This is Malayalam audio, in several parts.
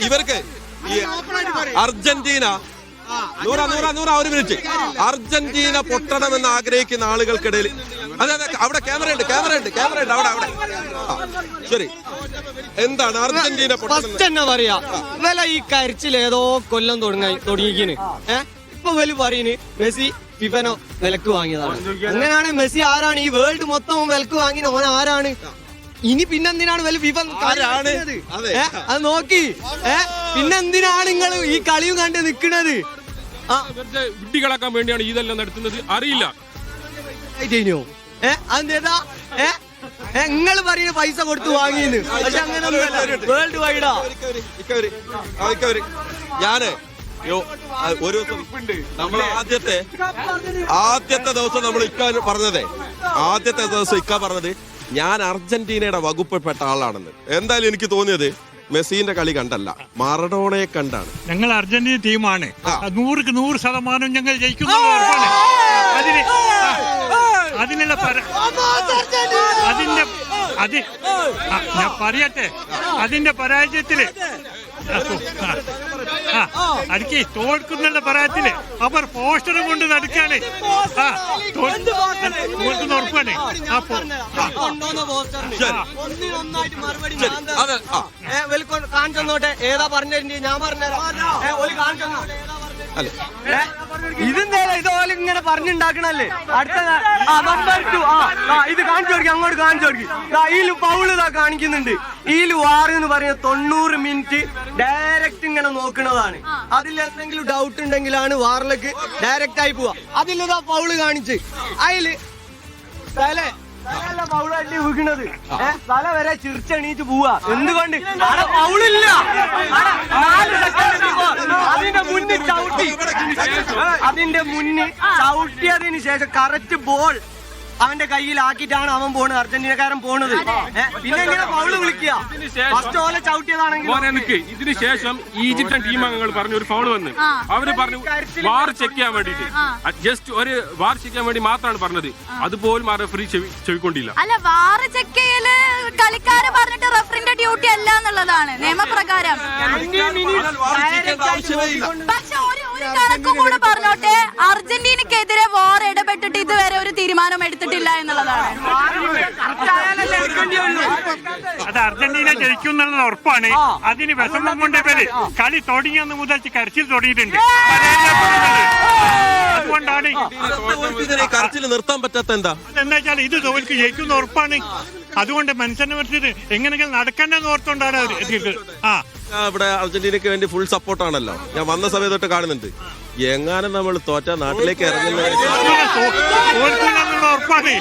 ഇവർക്ക് അർജന്റീന നൂറ ഒരു മിനിറ്റ്. അർജന്റീന പൊട്ടണമെന്ന് ആഗ്രഹിക്കുന്ന ആളുകൾക്കിടയിൽ അതെ അവിടെ ക്യാമറ ഉണ്ട് അവിടെ ശരി. എന്താണ് അർജന്റീന പൊട്ടണെന്ന് പറയാ വില ഈ കരച്ചിൽ ഏതോ കൊല്ലം തുടങ്ങിയിരിക്കുന്നു. ഇപ്പൊ വലിയ പറയുന്നു മെസ്സി ഫിഫനോ വിലക്ക് വാങ്ങിയതാണ്. അങ്ങനെയാണ് മെസ്സി ആരാണ് ഈ വേൾഡ് മൊത്തം വിലക്ക് വാങ്ങിയത്? ഓൻ ആരാണ്? ഇനി പിന്നെന്തിനാണ് വലിയ ഫിഫ അത് നോക്കി പിന്നെന്തിനാണ് നിങ്ങൾ ഈ കളിയും കണ്ട് നിക്കണത്? വിഡ്ഢികളാക്കാൻ വേണ്ടിയാണ് ഇതെല്ലാം നടത്തുന്നത്. അറിയില്ല അതെന്താ നിങ്ങൾ പറയുന്ന പൈസ കൊടുത്ത് വാങ്ങിയെന്ന്. പക്ഷെ അങ്ങനെ വേൾഡ് വൈഡാ. ഞാന് ഒരു ദിവസം നമ്മൾ ആദ്യത്തെ ദിവസം നമ്മൾ ആദ്യത്തെ ദിവസം പറഞ്ഞത് ഞാൻ അർജന്റീനയുടെ വകുപ്പിൽപ്പെട്ട ആളാണെന്ന്. എന്തായാലും എനിക്ക് തോന്നിയത് മെസ്സിന്റെ കളി കണ്ടല്ല, മറഡോണയെ കണ്ടാണ്. ഞങ്ങൾ അർജന്റീന ടീമാണ്. 100% ഞങ്ങൾ ജയിക്കുന്നു. അതിനുള്ള ഞാൻ പറയട്ടെ, അതിന്റെ പരാജയത്തില് അടുക്കി തോൽക്കുന്നുള്ള പരാജയത്തില് അവർ പോസ്റ്ററും കൊണ്ട് നടക്കാണ്. തോൽക്കുന്ന ഉറപ്പാണ്. കാണിച്ചോട്ടെ ഏതാ പറഞ്ഞിട്ടുണ്ട്? ഞാൻ പറഞ്ഞുതരാം. ഇതുപോലെ ഇങ്ങനെ പറഞ്ഞുണ്ടാക്കണല്ലേ. അടുത്ത ഇത് കാണിച്ചു കൊടുക്കി, അങ്ങോട്ട് കാണിച്ചു കൊടുക്കി. ഇതിൽ പൗള് കാണിക്കുന്നുണ്ട്. ഇതിൽ വാർ എന്ന് പറയുന്നത് 90 മിനിറ്റ് ഡയറക്റ്റ് ഇങ്ങനെ നോക്കുന്നതാണ്. അതിൽ എന്തെങ്കിലും ഡൗട്ട് ഉണ്ടെങ്കിലാണ് വാറിലേക്ക് ഡയറക്റ്റ് ആയി പോവാ. അതിലിതാ പൗള് കാണിച്ച് അതില് പൗളായിട്ട് വീണത് തല വരെ ചിരിച്ചെണീറ്റ് പോവാ. എന്തുകൊണ്ട്? അവിടെ പൗളില്ല. അതിന്റെ മുന്നിൽ ചവിട്ടിയതിന് ശേഷം കറക്റ്റ് ബോൾ അവന്റെ കയ്യിലാക്കിയിട്ടാണ് അവൻ പോണത്, അർജന്റീനക്കാരൻ പോണത്. പിന്നെ എങ്ങനെ പൗള് വിളിക്കുക? ഫസ്റ്റ് ഓലെ ചവിട്ടിയതാണെങ്കിൽ ഇതിന് ശേഷം ഈജിപ്ഷ്യൻ ടീം അംഗങ്ങൾ പറഞ്ഞു ഒരു ഫൗള് വന്ന് അവര് പറഞ്ഞു വാർ ചെക്ക് ചെയ്യാൻ വേണ്ടിട്ട്, ജസ്റ്റ് ഒരു വാർ ചെക്ക് ചെയ്യാൻ വേണ്ടി മാത്രമാണ് പറഞ്ഞത്. അതുപോലും ആ റെഫറി ചെവിക്കൊണ്ടില്ല. അല്ല, വാർ ചെക്ക് ചെയ്യല് കളിക്കാര് പറഞ്ഞിട്ട് റെഫറിന്റെ ഡ്യൂട്ടി അല്ല എന്നുള്ളതാണ് നിയമപ്രകാരം. പക്ഷെ ഒരു കണക്കും കൂടെ പറഞ്ഞോട്ടെ, അർജന്റീനക്കെതിരെ വാർ ഇടപെട്ടിട്ട് ഇതുവരെ ഒരു തീരുമാനം എടുത്തിട്ടില്ല എന്നുള്ളതാണ്. അത് അർജന്റീന ജയിക്കും എന്നുള്ളത് ഉറപ്പാണ്. അതിന് വിഷമം കൊണ്ട് പേര് കളി തുടങ്ങിയെന്ന് മുതൽ കരച്ചിൽ തുടങ്ങിയിട്ടുണ്ട്. അതുകൊണ്ടാണ് കരച്ചിൽ നിർത്താൻ പറ്റാത്ത. എന്താ വെച്ചാൽ ഇത് തോൽക്ക് ജയിക്കുന്ന ഉറപ്പാണ്. അതുകൊണ്ട് മനുഷ്യനെ പറ്റിയത് എങ്ങനെയെങ്കിലും നടക്കണ്ടെന്ന് ഓർത്തോണ്ടാണ് ഇവിടെ അർജന്റീനക്ക് വേണ്ടി ഫുൾ സപ്പോർട്ടാണല്ലോ. ഞാൻ വന്ന സമയത്ത് തൊട്ട് കാണുന്നുണ്ട്. എങ്ങാനും നമ്മൾ തോറ്റ നാട്ടിലേക്ക് ഇറങ്ങുന്നത് ഉറപ്പാണ്.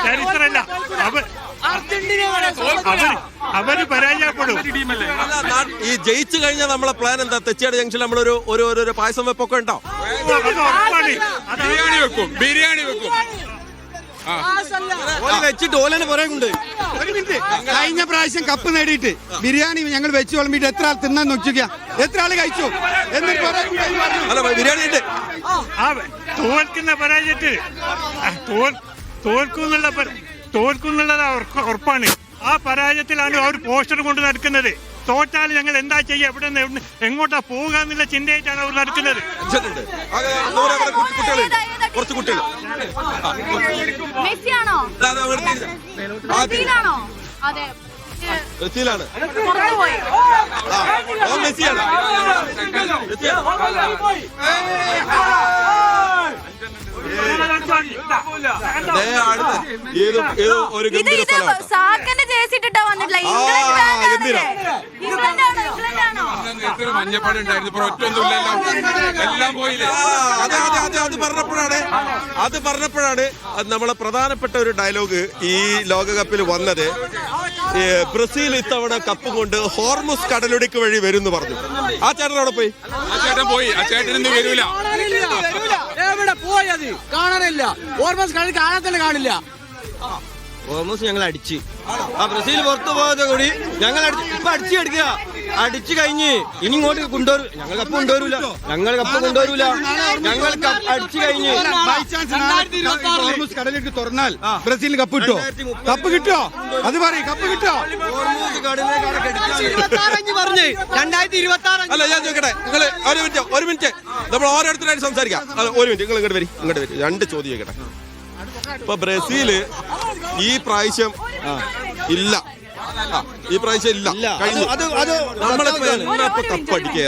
ചരിത്രമല്ല, അവര് പരാജയപ്പെടും. ഈ ജയിച്ചു കഴിഞ്ഞാൽ നമ്മളെ പ്ലാൻ എന്താ? തെച്ചിയാട് ജംഗ്ഷനിൽ നമ്മളൊരു ഒരു പായസം വെപ്പൊക്കെ ഉണ്ടോ? ബിരിയാണി വെക്കും. വെച്ചിട്ട് ഓലനെ പറയുന്നുണ്ട്. ഒരു മിനിറ്റ്, കഴിഞ്ഞ പ്രാവശ്യം കപ്പ് നേടിയിട്ട് ബിരിയാണി ഞങ്ങൾ വെച്ച് വിളമ്പിട്ട് എത്ര ആൾ തിന്നാൻ നോക്കിയ, എത്ര ആള് കഴിച്ചു? ബിരിയാണി ഉണ്ട്. തോൽക്കുന്ന പരാജയത്തിൽ തോൽക്കുന്നുള്ളത് ഉറപ്പാണ്. ആ പരാജയത്തിലാണ് അവർ പോസ്റ്റർ കൊണ്ട് നടക്കുന്നത്. തോറ്റാൽ ഞങ്ങൾ എന്താ ചെയ്യുക, എവിടെ നിന്ന് എങ്ങോട്ടാ പോവുക എന്നുള്ള ചിന്തയായിട്ടാണ് അവർ നടക്കുന്നത്. കുറച്ച് കുട്ടികൾ മെസ്സിയാണോ? അതെ, മെസ്സിയിലാണ്. മെസ്സിയാണ്. സാക്കന്റെ ജേഴ്സിട്ടാ വന്നിട്ടില്ല. മഞ്ഞപ്പാട് ഉണ്ടായിരുന്നു, എല്ലാം പോയില്ലേ? അത് പറഞ്ഞപ്പോഴാണ് നമ്മളെ പ്രധാനപ്പെട്ട ഒരു ഡയലോഗ് ഈ ലോകകപ്പിൽ വന്നത്. ബ്രസീൽ ഇത്തവണ കപ്പ് കൊണ്ട് ഹോർമുസ് കടലിടുക്ക് വഴി വരും എന്ന് പറഞ്ഞു. ആ ചേട്ടൻ അവിടെ പോയി. ആ ചേട്ടൻ പോയി. ആ ചേട്ടനൊന്നും വരൂല. എവിടെ പോയത് കാണാനില്ല. ഹോർമുസ് കടൽ കാണാൻ തന്നെ കാണില്ല. ഹോർമുസ് ഞങ്ങൾ അടിച്ച് ബ്രസീൽ പുറത്തു പോയത് കൂടി ഞങ്ങൾ ഇപ്പൊ അടിച്ചെടുക്കുക. അടിച്ചു കഴിഞ്ഞ് ഇനി ഇങ്ങോട്ട് കൊണ്ടുവരും. ഞങ്ങൾ കപ്പ് കൊണ്ടുവരൂല, ഞങ്ങൾ കപ്പ് കൊണ്ടുവരൂല, ഞങ്ങൾ അടിച്ചു കഴിഞ്ഞ്. ബൈ ചാൻസ് ഹോർമുസ് കടലിട്ട് തുറന്നാൽ ബ്രസീലിന് കപ്പ് കിട്ടോ? കപ്പ് കിട്ടോ? അത് പറയും, കപ്പ് കിട്ടോ? പറഞ്ഞ് 2026 അല്ല ഞാൻ ചോദിക്കട്ടെ, നിങ്ങൾ ഒരു മിനിറ്റ് നമ്മൾ ഓരോരുത്തരായിട്ട് സംസാരിക്കാം. ഒരു മിനിറ്റ്, നിങ്ങൾ ഇങ്ങോട്ട് വരും. രണ്ട് ചോദ്യം ചോദിക്കട്ടെ. ഇപ്പൊ ബ്രസീല് ഈ പ്രാവശ്യം ഇല്ല, ഈ പ്രാവശ്യം ഇല്ല, കഴിഞ്ഞു. നമ്മളിപ്പോ എന്നപ്പോ കപ്പടിക്കുക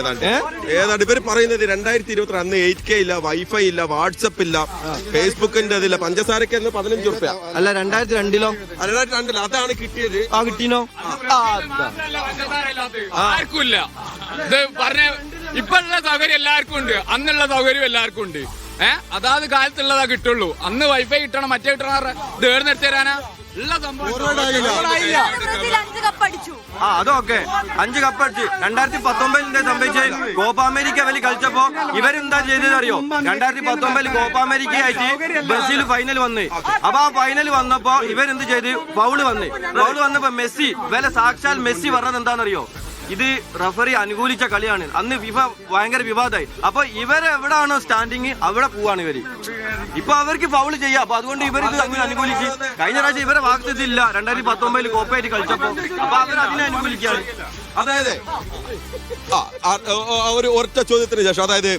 ഏതാണ്ട് ഇവര് പറയുന്നത് 2023 അന്ന് 8K ഇല്ല, വൈഫൈ ഇല്ല, വാട്സപ്പ് ഇല്ല, ഫേസ്ബുക്കിന്റെ ഇതില്ല, പഞ്ചസാരക്ക് എന്ന് 15 രൂപ. അല്ല 2002 2002 അതാണ് കിട്ടിയത്. കിട്ടീനോ? ആർക്കുമില്ല. ഇത് പറഞ്ഞ ഇപ്പോഴുള്ള സൗകര്യം എല്ലാവർക്കും ഉണ്ട്, അന്നുള്ള സൗകര്യം എല്ലാവർക്കും ഉണ്ട്. അതാത് കാലത്തുള്ളതാ കിട്ടുള്ളൂ. അന്ന് വൈഫൈ കിട്ടണം, മറ്റേ കിട്ടണം, ഇത് ഏർന്നെടുത്ത് തരാനാ ഉള്ള സംഭവം. ബ്രസീൽ 5 കപ്പ് അടിച്ചു. അതൊക്കെ 5 കപ്പ് അടിച്ച് 2019 സംഭവിച്ചത് കോപ്പ അമേരിക്ക വലി കളിച്ചപ്പോ ഇവരെന്താ ചെയ്തത് അറിയോ? 2019 കോപ്പ അമേരിക്ക ആയിട്ട് ബ്രസീൽ ഫൈനൽ വന്ന്. അപ്പൊ ആ ഫൈനൽ വന്നപ്പോ ഇവരെന്ത് ചെയ്ത് ഫൗള് വന്നപ്പോ മെസ്സി സാക്ഷാൽ മെസ്സി പറഞ്ഞത് എന്താണെന്നറിയോ? ഇത് റഫറി അനുകൂലിച്ച കളിയാണ്. അന്ന് ഫിഫ ഭയങ്കര വിവാദമായി. അപ്പൊ ഇവരെവിടാണോ സ്റ്റാൻഡിങ് അവിടെ പോവാണ് ഇവര്. ഇപ്പൊ അവർക്ക് ഫൗള് ചെയ്യാം. അപ്പൊ അതുകൊണ്ട് ഇവർ ഇത് അങ്ങനെ അനുകൂലിച്ച്. കഴിഞ്ഞ പ്രാവശ്യം ഇവരെ ഭാഗത്തില്ല 2019 കോപ്പയായിട്ട് കളിച്ചപ്പോ. അപ്പൊ അവർ അതിനെ അനുകൂലിക്കാണ്. അതായത് ഒരു ഒറ്റ ചോദ്യത്തിന് ശേഷം, അതായത്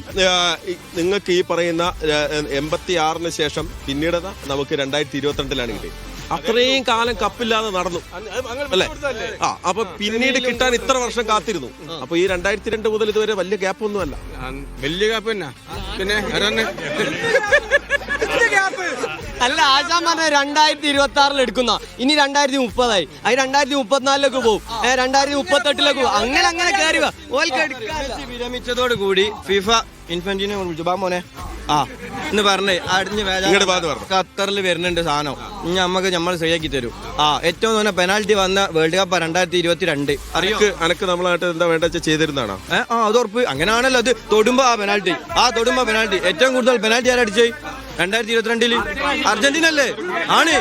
നിങ്ങൾക്ക് ഈ പറയുന്ന 86 ശേഷം പിന്നീട് നമുക്ക് 2022 കിട്ടിയത്. അത്രയും കാലം കപ്പില്ലാതെ നടന്നു അല്ലേ? അപ്പൊ പിന്നീട് കിട്ടാൻ ഇത്ര വർഷം കാത്തിരുന്നു. അപ്പൊ ഈ 2002 മുതൽ ഇതുവരെ വലിയ ഗ്യാപ്പ് ഒന്നുമല്ല. വലിയ കാപ്പ് തന്നെ. പിന്നെ അല്ല, ആശാൻ പറഞ്ഞ 2026 എടുക്കുന്ന, ഇനി 2030 അത് 2034 പോകും, 2038 പോകും, അങ്ങനെ കയറി വിരമിച്ചതോട് കൂടി ഫിഫ ഇൻഫന്റിനെ വിളിച്ചു. മോനെ എന്ന് പറഞ്ഞേ അടിഞ്ഞ് ഖത്തറിൽ വരുന്നുണ്ട് സാധനം. ഇനി നമ്മൾ ശരിയാക്കി തരും. ഏറ്റവും നല്ല പെനാൽറ്റി വന്ന വേൾഡ് കപ്പ് 2022 അറിയോ? അനക്ക് നമ്മളായിട്ട് എന്താ വേണ്ട ചെയ്തിരുന്നാണോ? അത് ഉറപ്പ്. അങ്ങനെയാണല്ലോ. അത് തൊടുമ്പോ പെനാൽറ്റി ഏറ്റവും കൂടുതൽ പെനാൽറ്റി ആരടിച്ചേ? 2022 അർജന്റീന അല്ലേ? ആണ്.